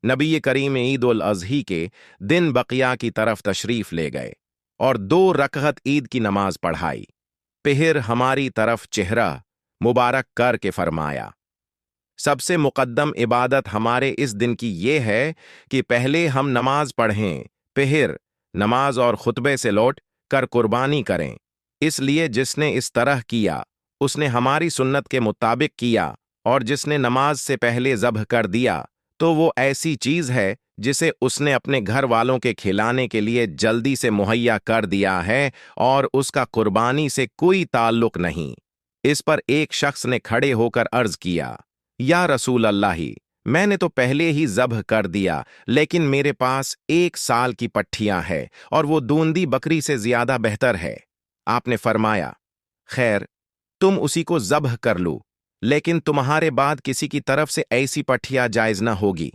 नबी करीम ईद उल अज़ही के दिन बकिया की तरफ तशरीफ ले गए और 2 रकअत ईद की नमाज पढ़ाई। फिर हमारी तरफ चेहरा मुबारक कर के फरमाया, सबसे मुकद्दम इबादत हमारे इस दिन की ये है कि पहले हम नमाज पढ़ें, फिर नमाज और खुतबे से लौट कर कुर्बानी करें। इसलिए जिसने इस तरह किया उसने हमारी सुन्नत के मुताबिक किया, और जिसने नमाज से पहले ज़ब्ह कर दिया तो वो ऐसी चीज़ है जिसे उसने अपने घर वालों के खिलाने के लिए जल्दी से मुहैया कर दिया है और उसका कुर्बानी से कोई ताल्लुक नहीं। इस पर एक शख्स ने खड़े होकर अर्ज किया, या रसूल अल्लाही, मैंने तो पहले ही ज़ब्ह कर दिया, लेकिन मेरे पास 1 साल की पट्ठियां हैं और वो दूंदी बकरी से ज्यादा बेहतर है। आपने फरमाया, खैर, तुम उसी को ज़ब्ह कर लो, लेकिन तुम्हारे बाद किसी की तरफ से ऐसी पट्ठियां जायज न होगी।